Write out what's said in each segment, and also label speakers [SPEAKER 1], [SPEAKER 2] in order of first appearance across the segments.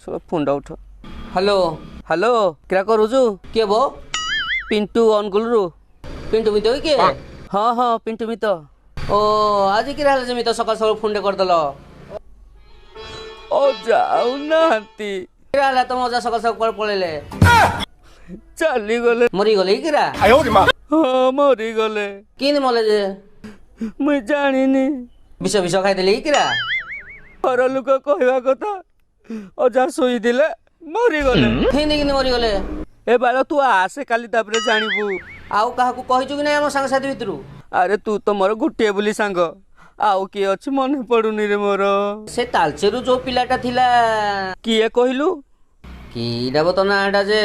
[SPEAKER 1] Phone उठ। Hello hello क्या करूचु
[SPEAKER 2] किए बो
[SPEAKER 1] पिंटू अनुगुल रु
[SPEAKER 2] पिंटू मित किए
[SPEAKER 1] हाँ हाँ पिंटू मित
[SPEAKER 2] ओ आज कि मित सकाल सकाल फोन करदेल
[SPEAKER 1] ओ जाऊ नांती
[SPEAKER 2] तुम अजा सकाल सकाल पलैले
[SPEAKER 1] चली गले
[SPEAKER 2] मरीगले किरा
[SPEAKER 1] हाँ मरी गले
[SPEAKER 2] कि मले जे
[SPEAKER 1] मुई जानिनी
[SPEAKER 2] विष विष खाईदेले किरा
[SPEAKER 1] घर लोक कहवा कथा अजा शोई दिले मरी गले
[SPEAKER 2] हिंदी कि मरीगले
[SPEAKER 1] ए बाल तू आसे काली तापरे जानिबू
[SPEAKER 2] आउ काहाकू कहिचु कि नै हम सांगसाथी भितरु
[SPEAKER 1] अरे तू तो मोर गोटे बोली सांग आउ किए अछि मन पडुनी रे मोर
[SPEAKER 2] से तालचेरु जो पिलाटा थिला
[SPEAKER 1] किए कहिलु
[SPEAKER 2] कीडा बो तो नाडा जे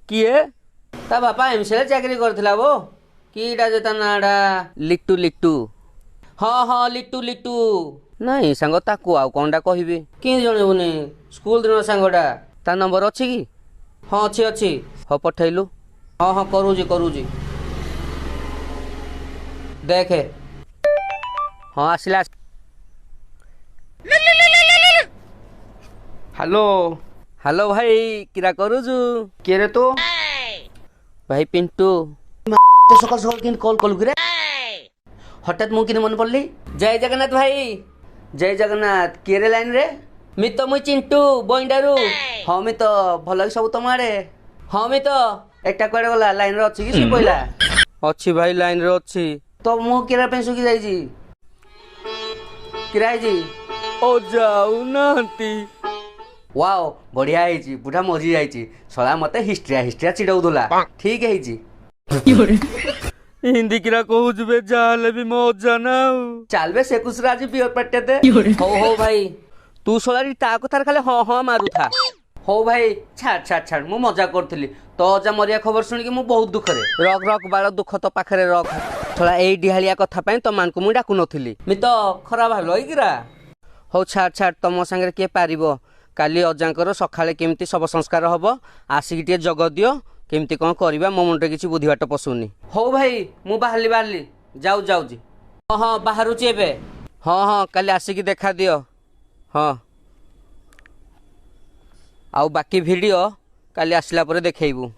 [SPEAKER 1] किए
[SPEAKER 2] ता बापा एमसीए चाकरी करथिला बो कीडा जे ता नाडा
[SPEAKER 1] लिट्टू लिट्टू
[SPEAKER 2] हाँ हाँ लिट्टू लिट्टू
[SPEAKER 1] नहीं सांग ताकू आउ कोनडा कहिबी
[SPEAKER 2] कि जणेबुनी स्कूल दिन सांगडा
[SPEAKER 1] ता नंबर अछि कि
[SPEAKER 2] हाँ अच्छी अच्छी
[SPEAKER 1] हो पठैलु
[SPEAKER 2] हाँ हाँ करूजी देखे
[SPEAKER 1] हाँ आसिला हेलो हेलो भाई किरा करूजु
[SPEAKER 2] के रे तो
[SPEAKER 1] भाई पिंटू
[SPEAKER 2] तो सकाल सकाल किन कॉल कल रे हठात मु किन मन पड़ली जय जगन्नाथ भाई जय जगन्नाथ के रे लाइन रे मित मुई चिंटू बोइंडारू हाँ मित भल सब तुम आड़े हाँ मित एकटा कुआडे गला लाइन रे अछि कि सी पहिला
[SPEAKER 1] अच्छी भाई लाइन रे अच्छी
[SPEAKER 2] तो मु केरा पे सुखी जाईजी किराई जी
[SPEAKER 1] ओ जाऊ नांती
[SPEAKER 2] वाओ बढ़िया है बुढ़ा मरी जाइए सला मत हिस्ट्रिया चिड़ौला ठीक है
[SPEAKER 1] हिंदी किरा कहू जुबे जाले भी मजा ना
[SPEAKER 2] चल बे से कुछ राजी बियर पट्टे दे हो भाई
[SPEAKER 1] तू सोलारी ता कथार खाली हाँ हाँ मारू था
[SPEAKER 2] हो भाई छाड़ मु मजा करथली तो अजा मरिया खबर सुनी कि मु बहुत दुख रे
[SPEAKER 1] रख रख बाल दुख तो पाखरे रख थोड़ा एई डिहालिया कथा पई तो मान को मु डाकु नथिली
[SPEAKER 2] मी तो खराब भाबलो किरा
[SPEAKER 1] हो छाड़ तम संगे के पारिबो काली अजांकर सखाळे केमती सब संस्कार हबो आसिक टे जग दियो केमती कोन करबा मो मुंडे किछि बुद्धि बाट पसुनी
[SPEAKER 2] हो भाई मु बाहरली जाऊ जी हां बाहरु छि एबे
[SPEAKER 1] हां काली आसिक देखा दियो हां आउ बाकी वीडियो काली आसला परे देखैबू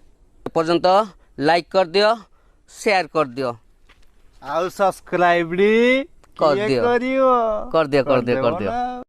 [SPEAKER 1] पर्यंत लाइक कर दियो शेयर कर दियो
[SPEAKER 3] आउ सब्सक्राइब कर दियो
[SPEAKER 1] कर दियो